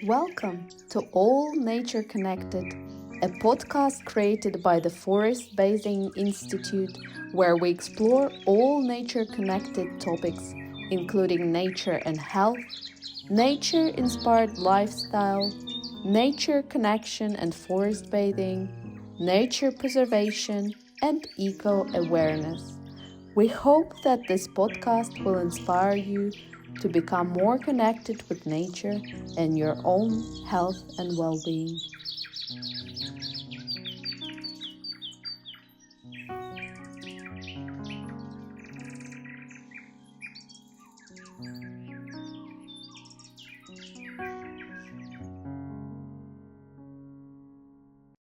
Welcome to All Nature Connected, a podcast created by the Forest Bathing Institute, where we explore all nature connected topics, including nature and health, nature inspired lifestyle, nature connection and forest bathing, nature preservation, and eco awareness. We hope that this podcast will inspire you to become more connected with nature and your own health and well being.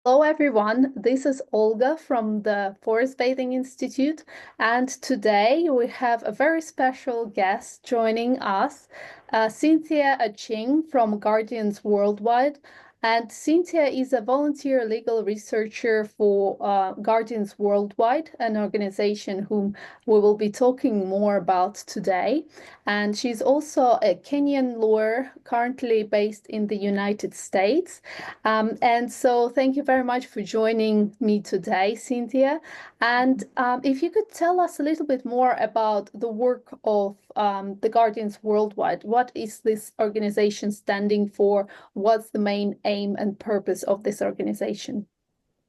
Hello, everyone. This is Olga from the Forest Bathing Institute, and today we have a very special guest joining us, Cynthia Achieng from Guardians Worldwide. And Cynthia is a volunteer legal researcher for Guardians Worldwide, an organization whom we will be talking more about today. And she's also a Kenyan lawyer currently based in the United States. And so thank you very much for joining me today, Cynthia. And if you could tell us a little bit more about the work of the Guardians Worldwide. What is this organization standing for? What's the main aim and purpose of this organization?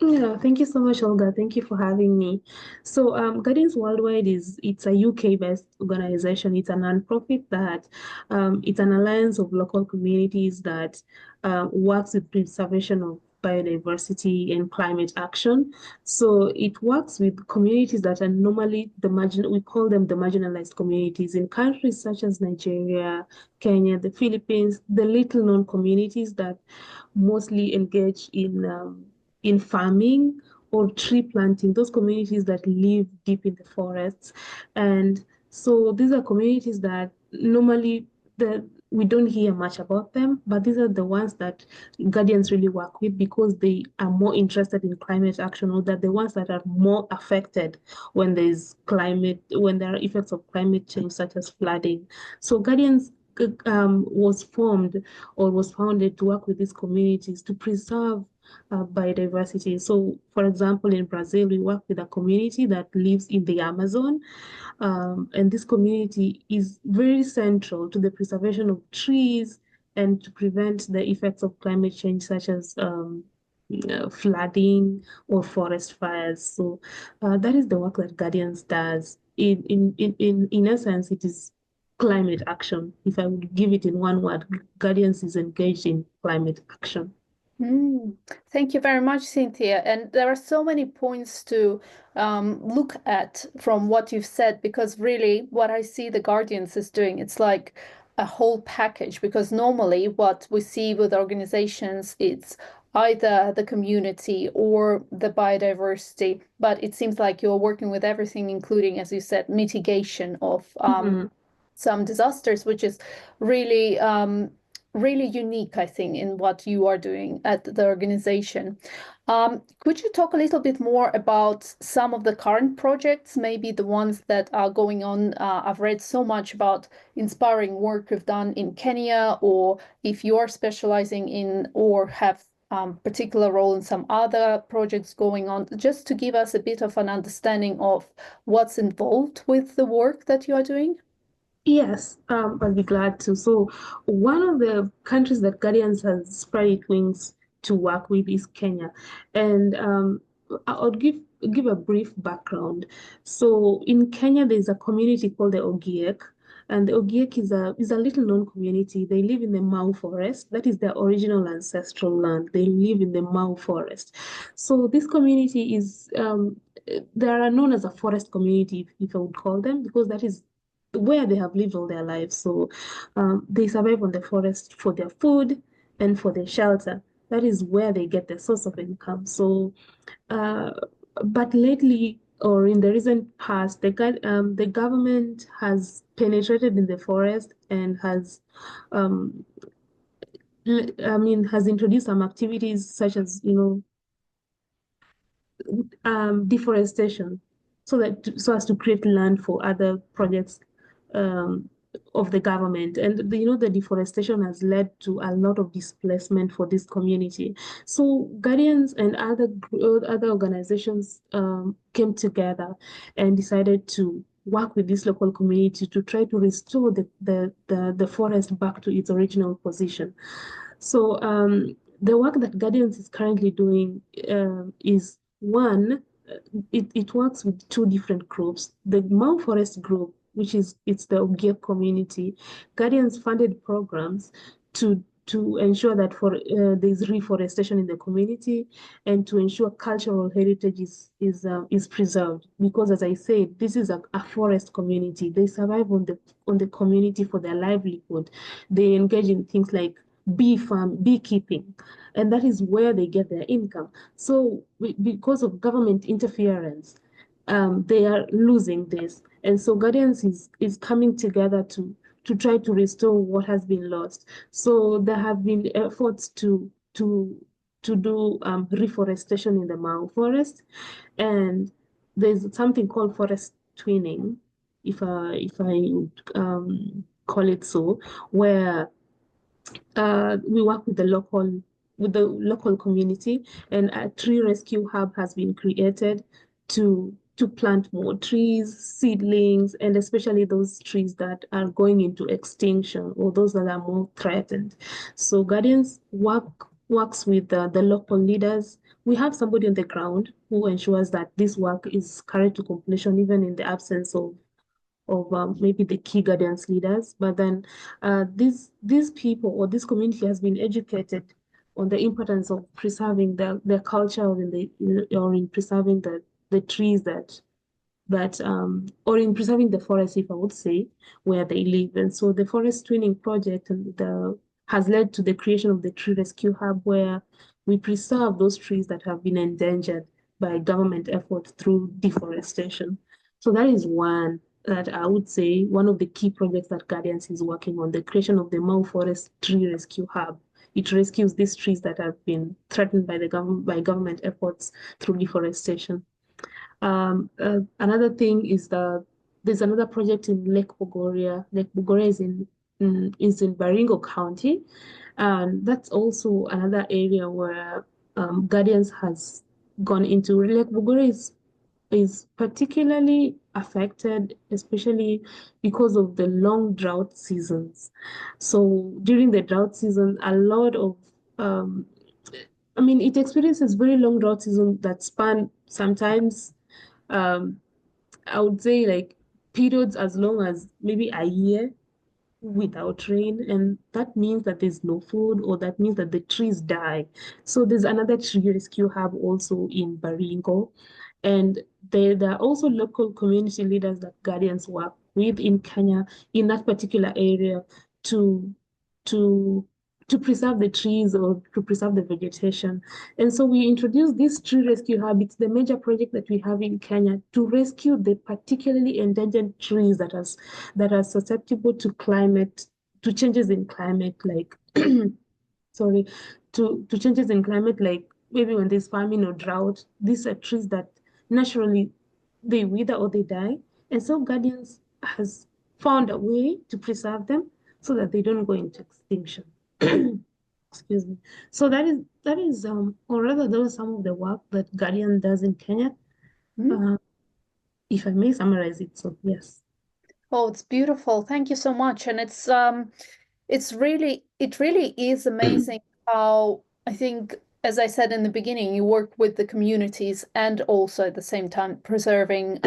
Yeah, thank you so much, Olga. Thank you for having me. So, Guardians Worldwide it's a UK-based organization. It's a nonprofit that it's an alliance of local communities that works with preservation of biodiversity and climate action. So it works with communities that are normally we call them the marginalized communities in countries such as Nigeria, Kenya, the Philippines, the little known communities that mostly engage in farming or tree planting, those communities that live deep in the forests. And so these are communities that normally we don't hear much about them, but these are the ones that guardians really work with because they are more interested in climate action, or that the ones that are more affected when when there are effects of climate change, such as flooding. So guardians was formed or was founded to work with these communities to preserve biodiversity. So, for example, in Brazil, we work with a community that lives in the Amazon, and this community is very central to the preservation of trees and to prevent the effects of climate change, such as flooding or forest fires. So, that is the work that Guardians does. In essence, it is climate action. If I would give it in one word, Guardians is engaged in climate action. Thank you very much, Cynthia. And there are so many points to look at from what you've said, because really what I see the Guardians is doing, it's like a whole package. Because normally what we see with organizations, it's either the community or the biodiversity, but it seems like you're working with everything, including, as you said, mitigation of some disasters, which is really really unique, I think, in what you are doing at the organization. Could you talk a little bit more about some of the current projects, maybe the ones that are going on? I've read so much about inspiring work you've done in Kenya, or if you're specializing in or have particular role in some other projects going on, just to give us a bit of an understanding of what's involved with the work that you are doing. Yes, I'll be glad to. So, one of the countries that Guardians has spread its wings to work with is Kenya, and I'll give a brief background. So, in Kenya, there's a community called the Ogiek, and the Ogiek is a little known community. They live in the Mau forest. That is their original ancestral land. They live in the Mau forest. So, this community is they are known as a forest community, if I would call them, because that is where they have lived all their lives. So they survive on the forest for their food and for their shelter. That is where they get their source of income. So, uh, but lately, or in the recent past, the government has penetrated in the forest and has introduced some activities such as, deforestation, so as to create land for other projects, of the government. And the deforestation has led to a lot of displacement for this community. So Guardians and other organizations came together and decided to work with this local community to try to restore the forest back to its original position. So the work that Guardians is currently doing is one, it works with two different groups. The Mau Forest group, which is it's the Ogiek community, Guardians funded programs to ensure that there's reforestation in the community and to ensure cultural heritage is preserved. Because as I said, this is a forest community. They survive on the community for their livelihood. They engage in things like beekeeping, and that is where they get their income. So because of government interference, they are losing this. And so Guardians is coming together to try to restore what has been lost. So there have been efforts to do reforestation in the Mau forest, and there's something called forest twinning, if I call it so, where we work with the local community, and a tree rescue hub has been created to plant more trees, seedlings, and especially those trees that are going into extinction or those that are more threatened. So Guardians works with the local leaders. We have somebody on the ground who ensures that this work is carried to completion even in the absence of maybe the key guidance leaders. But then these people or this community has been educated on the importance of preserving their culture or in preserving the trees or in preserving the forest, if I would say, where they live. And so the forest twinning project has led to the creation of the tree rescue hub, where we preserve those trees that have been endangered by government effort through deforestation. So that is one that I would say one of the key projects that Guardians is working on, the creation of the Mau Forest Tree Rescue Hub. It rescues these trees that have been threatened by government efforts through deforestation. Another thing is there's another project in Lake Bogoria. Lake Bogoria is in Baringo County, and that's also another area where Guardians has gone into. Lake Bogoria is particularly affected, especially because of the long drought seasons. So during the drought season, a lot of it experiences very long drought season that span sometimes um, I would say like periods as long as maybe a year without rain, and that means that there's no food, or that means that the trees die. So there's another tree rescue hub also in Baringo, and there are also local community leaders that Guardians work with in Kenya in that particular area to to to preserve the trees or to preserve the vegetation. And so we introduced this tree rescue hub. It's the major project that we have in Kenya to rescue the particularly endangered trees that are susceptible to changes in climate, like sorry, to changes in climate, like maybe when there's famine or drought. These are trees that naturally they wither or they die. And so Guardians has found a way to preserve them so that they don't go into extinction. Excuse me. So that is or rather those are some of the work that Guardian does in Kenya. Mm. Uh, if I may summarize it, so yes. Oh, it's beautiful. Thank you so much. And it really is amazing how I think, as I said in the beginning, you work with the communities and also at the same time preserving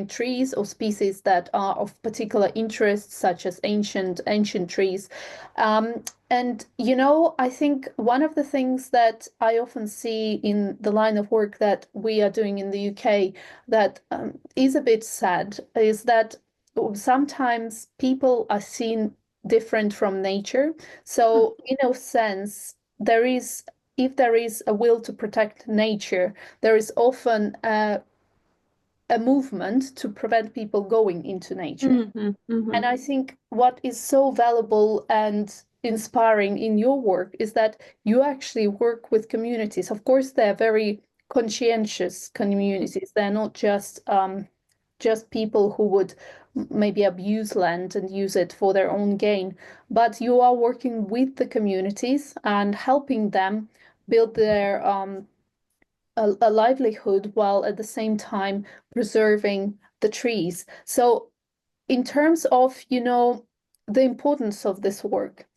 trees or species that are of particular interest, such as ancient trees. Um, and I think one of the things that I often see in the line of work that we are doing in the UK that is a bit sad is that sometimes people are seen different from nature. So, in a sense, if there is a will to protect nature, there is often a movement to prevent people going into nature. Mm-hmm, mm-hmm, And I think what is so valuable and inspiring in your work is that you actually work with communities. Of course, they're very conscientious communities. They're not just just people who would maybe abuse land and use it for their own gain, but you are working with the communities and helping them build their a livelihood while at the same time preserving the trees. So in terms of, the importance of this work,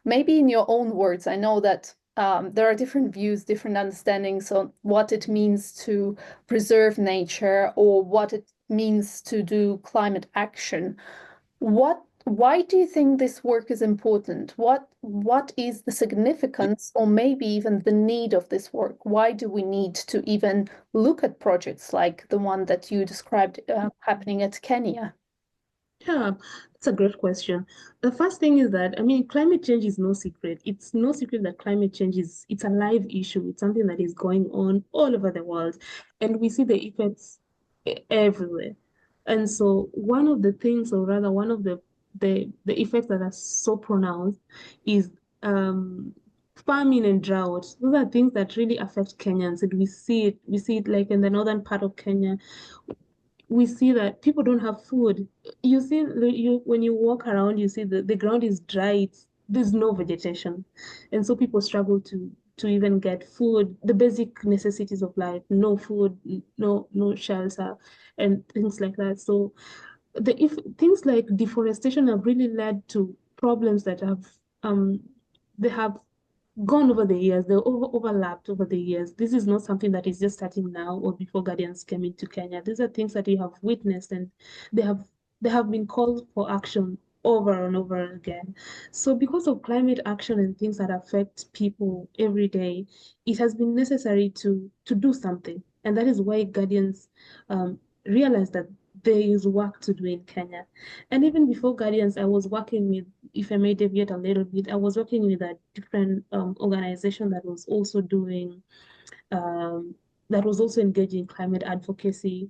maybe in your own words, I know that there are different views, different understandings on what it means to preserve nature or what it means to do climate action. Why do you think this work is important? What is the significance or maybe even the need of this work? Why do we need to even look at projects like the one that you described happening at Kenya? Yeah, that's a great question. The first thing is that, I mean, climate change is no secret. It's no secret that climate change it's a live issue. It's something that is going on all over the world, and we see the effects everywhere. And so one of the things, or rather one of the effects that are so pronounced is famine and drought. Those are things that really affect Kenyans, and we see it like in the northern part of Kenya, we see that people don't have food. You see, when you walk around, you see the ground is dry. There's no vegetation, and so people struggle to even get food, the basic necessities of life. No food, no shelter, and things like that. So the if things like deforestation have really led to problems that have they have gone over the years, they overlapped over the years. This is not something that is just starting now or before Guardians came into Kenya. These are things that you have witnessed, and they have they have been called for action over and over again. So because of climate action and things that affect people every day, it has been necessary to do something. And that is why Guardians realized that there is work to do in Kenya. And even before Guardians, I was working with, if I may deviate a little bit, I was working with a different organization that was also doing, um, that was also engaged in climate advocacy,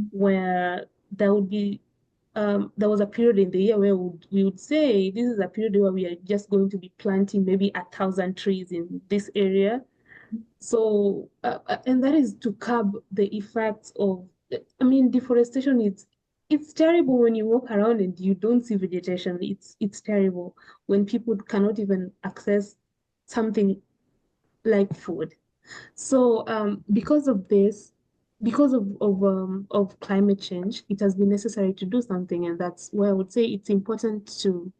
where there would be, there was a period in the year where we would say, this is a period where we are just going to be planting maybe 1,000 trees in this area. So, and that is to curb the effects of, I mean, deforestation. It's terrible when you walk around and you don't see vegetation. It's terrible when people cannot even access something like food. So, because of this, because of climate change, it has been necessary to do something, and that's why I would say it's important to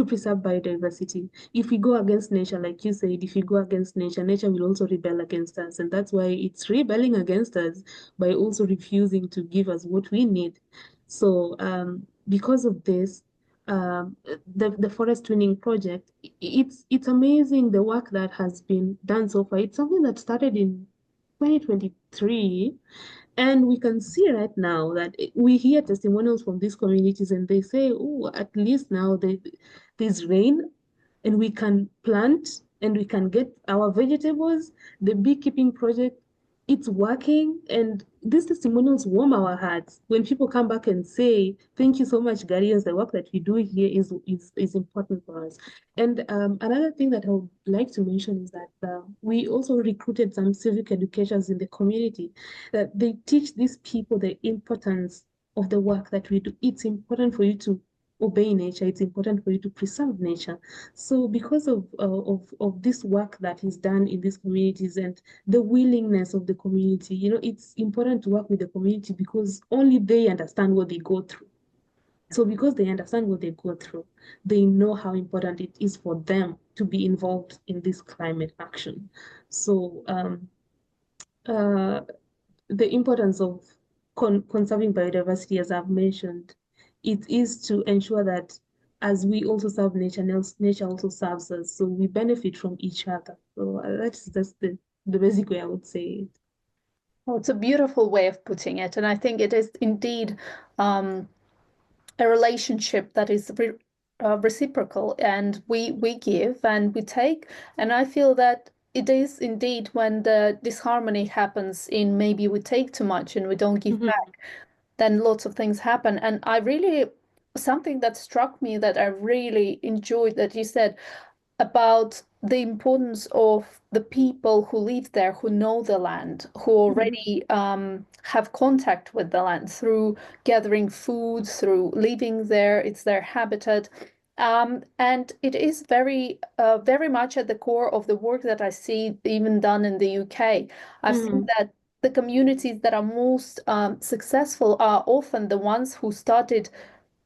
preserve biodiversity. If we go against nature, like you said, if we go against nature, nature will also rebel against us, and that's why it's rebelling against us by also refusing to give us what we need. So, because of this, the forest twinning project, it's amazing the work that has been done so far. It's something that started in 2023, and we can see right now that we hear testimonials from these communities, and they say, oh, at least now there's rain, and we can plant and we can get our vegetables. The beekeeping project, it's working. And these testimonials warm our hearts when people come back and say, thank you so much, Guardians. The work that we do here is important for us. And another thing that I would like to mention is that we also recruited some civic educators in the community, that they teach these people the importance of the work that we do. It's important for you to obey nature. It's important for you to preserve nature. So because of this work that is done in these communities and the willingness of the community, it's important to work with the community because only they understand what they go through. So because they understand what they go through, they know how important it is for them to be involved in this climate action. So uh, the importance of conserving biodiversity, as I've mentioned, it is to ensure that as we also serve nature, nature also serves us. So we benefit from each other. So that's just the basic way I would say it. Well, it's a beautiful way of putting it, and I think it is indeed um, a relationship that is reciprocal, and we give and we take. And I feel that it is indeed when the disharmony happens in maybe we take too much and we don't give Mhm. back, then lots of things happen. And I really, something that struck me that I really enjoyed that you said, about the importance of the people who live there, who know the land, who already have contact with the land through gathering food, through living there. It's their habitat. And it is very much at the core of the work that I see even done in the UK. I've seen Mm, that the communities that are most successful are often the ones who started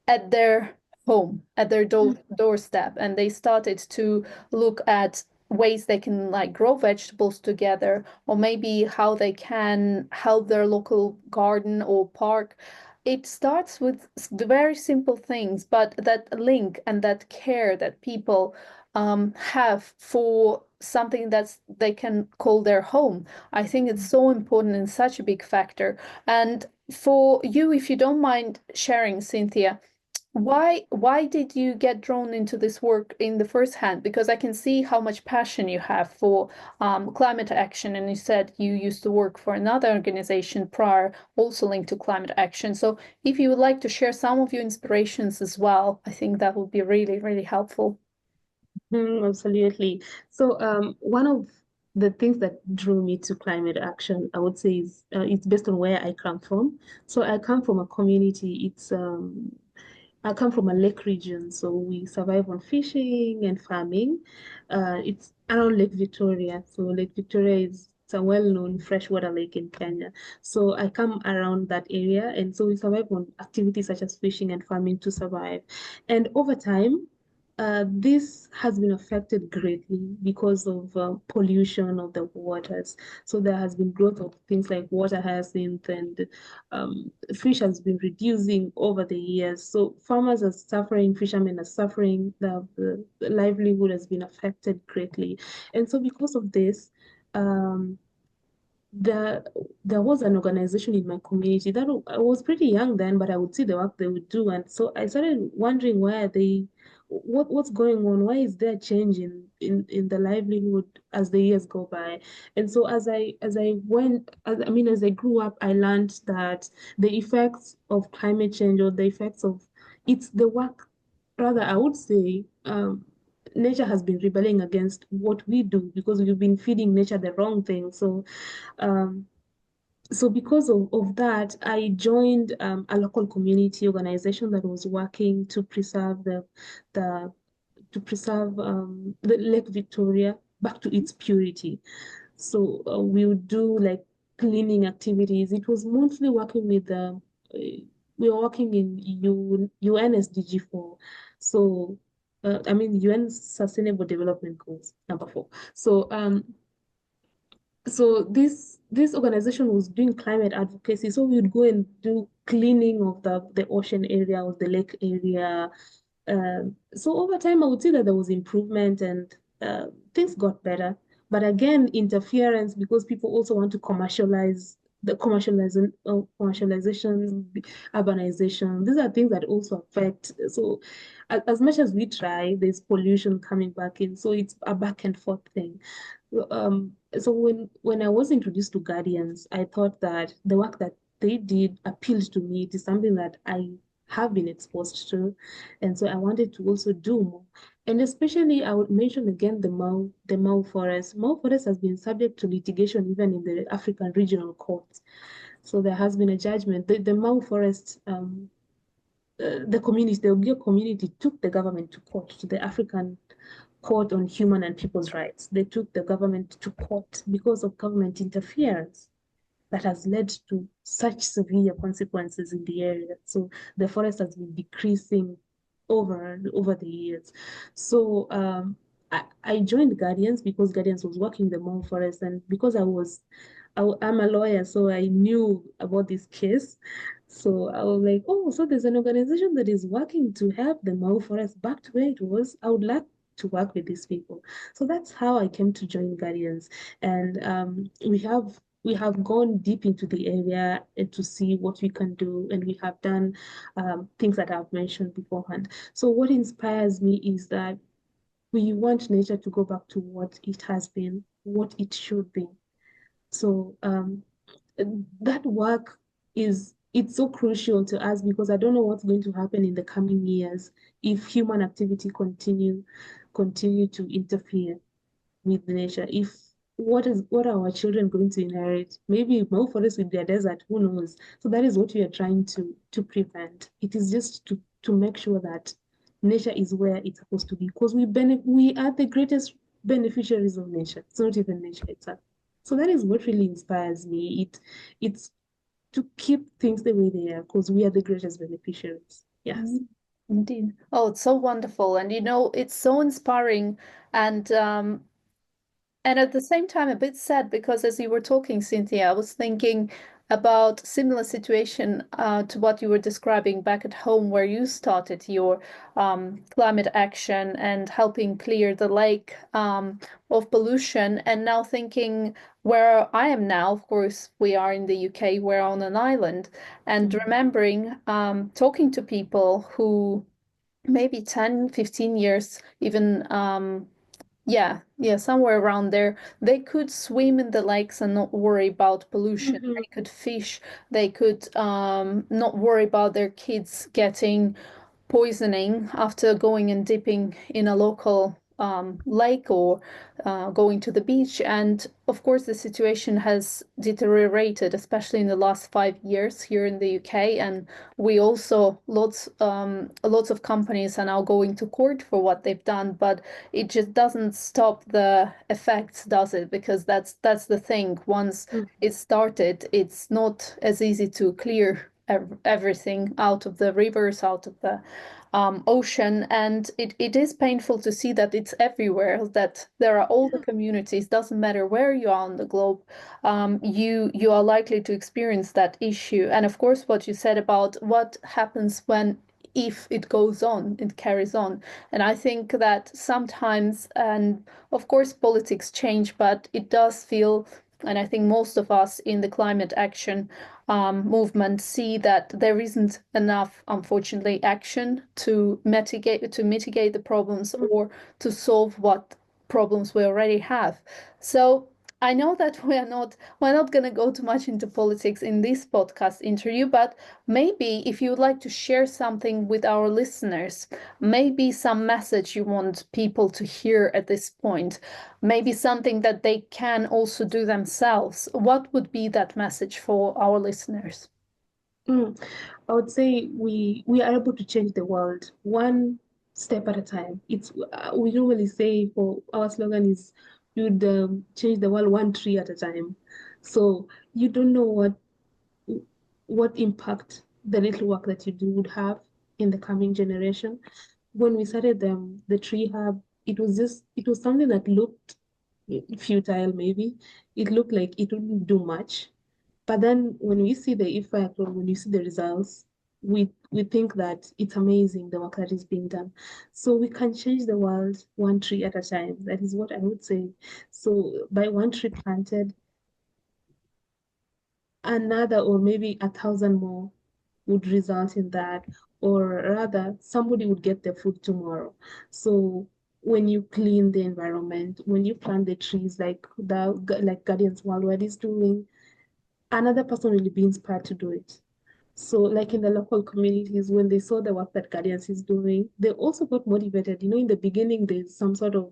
at their home, at their doorstep, and they started to look at ways they can like grow vegetables together, or maybe how they can help their local garden or park. It starts with the very simple things, but that link and that care that people have for something that they can call their home. I think it's so important and such a big factor. And for you, if you don't mind sharing, Cynthia, why did you get drawn into this work in the first hand? Because I can see how much passion you have for climate action, and you said you used to work for another organization prior, also linked to climate action. So if you would like to share some of your inspirations as well, I think that would be really, really helpful. absolutely. So, one of the things that drew me to climate action, I would say, is it's based on where I come from. So, I come from a community. I come from a lake region, so we survive on fishing and farming. It's around Lake Victoria. So Lake Victoria is it's a well-known freshwater lake in Kenya. So I come around that area, and so we survive on activities such as fishing and farming to survive. And over time, this has been affected greatly because of pollution of the waters. So there has been growth of things like water hyacinth and fish has been reducing over the years. So farmers are suffering, fishermen are suffering, the livelihood has been affected greatly. And so because of this, um, the there was an organization in my community that I was pretty young then, but I would see the work they would do, and so I started wondering why are they, what's going on? Why is there change in the livelihood as the years go by? And so as I grew up, I learned that the effects of climate change or the effects of it's the work, rather I would say. Nature has been rebelling against what we do because we've been feeding nature the wrong thing. Um, so because of that, I joined a local community organization that was working to preserve the the Lake Victoria back to its purity. So we would do like cleaning activities. It was mostly working with we were working in UNSDG4. So I mean UN Sustainable Development Goals #4. So this organization was doing climate advocacy. So we would go and do cleaning of the ocean area or the lake area. So over time, I would say that there was improvement and things got better. But again, interference because people also want to commercialize the commercialization, urbanization. These are things that also affect. So as much as we try, there's pollution coming back in. So it's a back and forth thing. So when I was introduced to Guardians, I thought that the work that they did appealed to me. It is something that I have been exposed to, and so I wanted to also do more. And especially, I would mention again the Mau forest. Mau forest has been subject to litigation even in the African regional courts. So there has been a judgment. The Mau forest, the community, the Ogier community took the government to court, to the African Court on Human and People's Rights. They took the government to court because of government interference that has led to such severe consequences in the area. So the forest has been decreasing over and over the years. So I joined Guardians because Guardians was working the Mau forest, and because I'm a lawyer, so I knew about this case. So I was like, oh, so there's an organization that is working to help the Mau forest back to where it was. I would like to work with these people. So that's how I came to join Guardians. And we have gone deep into the area to see what we can do, and we have done things that I've mentioned beforehand. So what inspires me is that we want nature to go back to what it has been, what it should be. So that work it's so crucial to us because I don't know what's going to happen in the coming years if human activity continue. continue to interfere with nature. If what are our children going to inherit? Maybe more forests with their desert, who knows? So that is what we are trying to prevent. It is just to make sure that nature is where it's supposed to be, because we are the greatest beneficiaries of nature. It's not even nature itself. So that is what really inspires me. It's to keep things the way they are, because we are the greatest beneficiaries. Yes. Mm, indeed. Oh, it's so wonderful. And it's so inspiring and at the same time, a bit sad because as you were talking, Cynthia, I was thinking about similar situation to what you were describing back at home, where you started your climate action and helping clear the lake of pollution. And now thinking where I am now, of course, we are in the UK, we're on an island, and Mm-hmm. remembering talking to people who maybe 10, 15 years, even yeah, somewhere around there. They could swim in the lakes and not worry about pollution. Mm-hmm. They could fish. They could not worry about their kids getting poisoning after going and dipping in a local lake or going to the beach. And of course, the situation has deteriorated, especially in the last 5 years here in the UK. And we also lots of companies are now going to court for what they've done, but it just doesn't stop the effects, does it? Because that's the thing. Once it started, it's not as easy to clear everything out of the rivers, out of the ocean, and it is painful to see that it's everywhere, that there are all the communities, doesn't matter where you are on the globe, you are likely to experience that issue. And of course, what you said about what happens when if it goes on, it carries on. And I think that sometimes, and of course, politics change, but it does feel, and I think most of us in the climate action movement see that there isn't enough, unfortunately, action to mitigate the problems or to solve what problems we already have. So I know that we're not going to go too much into politics in this podcast interview, but maybe if you would like to share something with our listeners, maybe some message you want people to hear at this point, maybe something that they can also do themselves, what would be that message for our listeners? Mm. I would say we are able to change the world one step at a time. It's we normally say for our slogan is you'd change the world one tree at a time. So you don't know what impact the little work that you do would have in the coming generation. When we started the tree hub, it was something that looked futile maybe. It looked like it wouldn't do much. But then when we see the effect or when you see the results, we think that it's amazing the work that is being done. So we can change the world one tree at a time. That is what I would say. So by one tree planted, another or maybe 1,000 more would result in that, or rather, somebody would get their food tomorrow. So when you clean the environment, when you plant the trees like Guardians Worldwide is doing, another person will be inspired to do it. So, like in the local communities, when they saw the work that Guardians is doing, they also got motivated. In the beginning, there's some sort of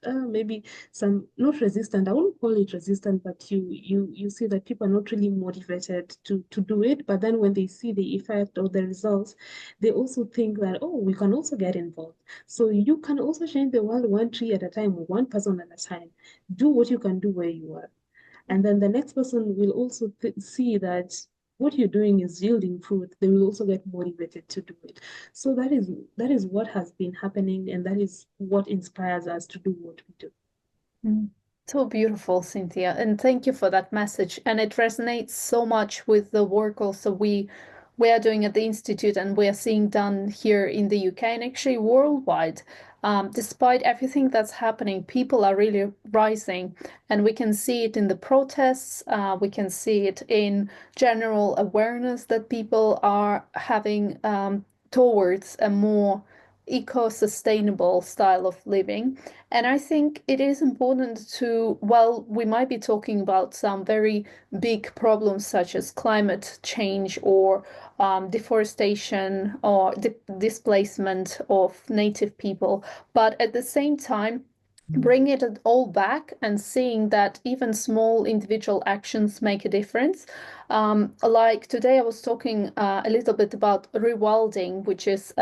maybe some not resistant. I wouldn't call it resistant, but you see that people are not really motivated to do it. But then when they see the effect or the results, they also think that, oh, we can also get involved. So you can also change the world one tree at a time, one person at a time. Do what you can do where you are. And then the next person will also see that what you're doing is yielding fruit. They will also get motivated to do it. So that is what has been happening, and that is what inspires us to do what we do. Mm. So beautiful, Cynthia, and thank you for that message. And it resonates so much with the work also we are doing at the Institute and we are seeing done here in the UK and actually worldwide. Despite everything that's happening, people are really rising, and we can see it in the protests. We can see it in general awareness that people are having towards a more eco-sustainable style of living. And I think it is important to, while we might be talking about some very big problems such as climate change or deforestation or displacement of native people, but at the same time, bring it all back and seeing that even small individual actions make a difference. Like today, I was talking a little bit about rewilding, which is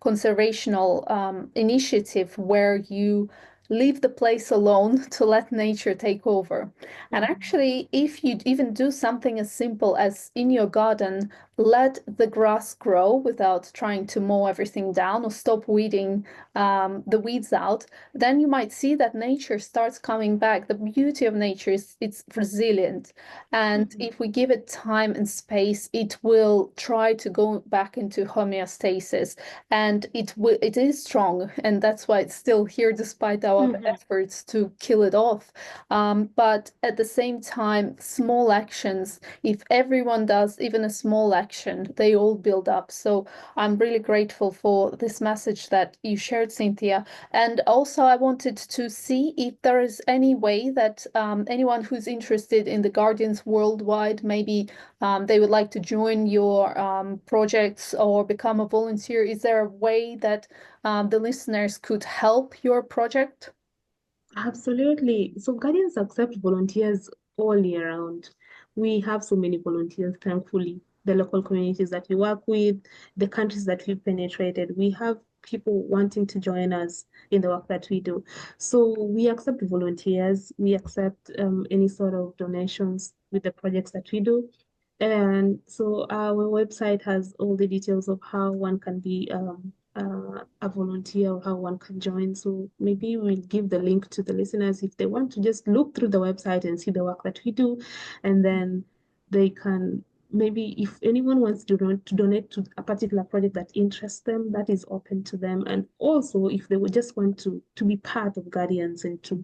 conservational initiative where you leave the place alone to let nature take over. And Mhm. actually, if you even do something as simple as in your garden, let the grass grow without trying to mow everything down or stop weeding the weeds out, then you might see that nature starts coming back. The beauty of nature is it's resilient. And Mhm. if we give it time and space, it will try to go back into homeostasis. And it is strong. And that's why it's still here despite our Mhm. efforts to kill it off. But at the same time, small actions, if everyone does even a small action, they all build up. So I'm really grateful for this message that you shared, Cynthia. And also, I wanted to see if there is any way that anyone who's interested in the Guardians worldwide, maybe they would like to join your projects or become a volunteer. Is there a way that the listeners could help your project? Absolutely. So Guardians accept volunteers all year round. We have so many volunteers, thankfully. The local communities that we work with, the countries that we've penetrated, we have people wanting to join us in the work that we do. So we accept volunteers, we accept any sort of donations with the projects that we do. And so our website has all the details of how one can be a volunteer or how one can join. So maybe we'll give the link to the listeners if they want to just look through the website and see the work that we do. And then they can maybe if anyone wants to donate to a particular project that interests them, that is open to them. And also if they would just want to be part of Guardians and to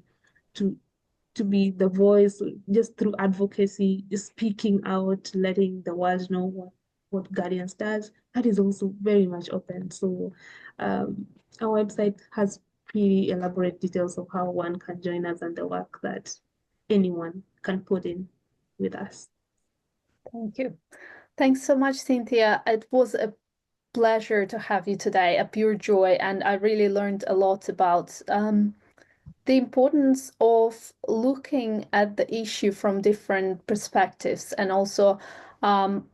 to be the voice just through advocacy, just speaking out, letting the world know what Guardians does. That is also very much open. So um, our website has pretty elaborate details of how one can join us and the work that anyone can put in with us. Thank you. Thanks so much, Cynthia. It was a pleasure to have you today, a pure joy, and I really learned a lot about the importance of looking at the issue from different perspectives and also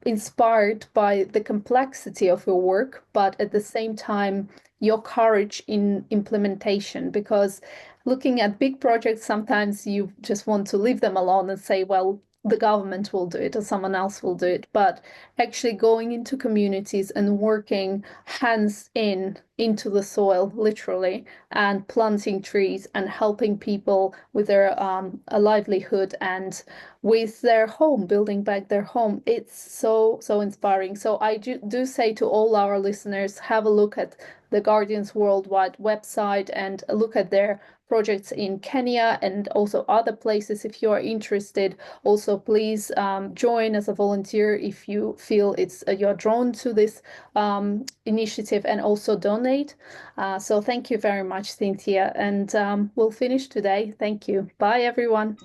inspired by the complexity of your work, but at the same time, your courage in implementation. Because looking at big projects, sometimes you just want to leave them alone and say, well, the government will do it or someone else will do it. But actually going into communities and working hands in into the soil, literally, and planting trees and helping people with their a livelihood and with their home, building back their home. It's so inspiring. So I do say to all our listeners, have a look at the Guardians Worldwide website and look at their projects in Kenya and also other places if you are interested. Also, please join as a volunteer if you feel it's you're drawn to this initiative and also donate. So thank you very much, Cynthia. And we'll finish today. Thank you. Bye, everyone.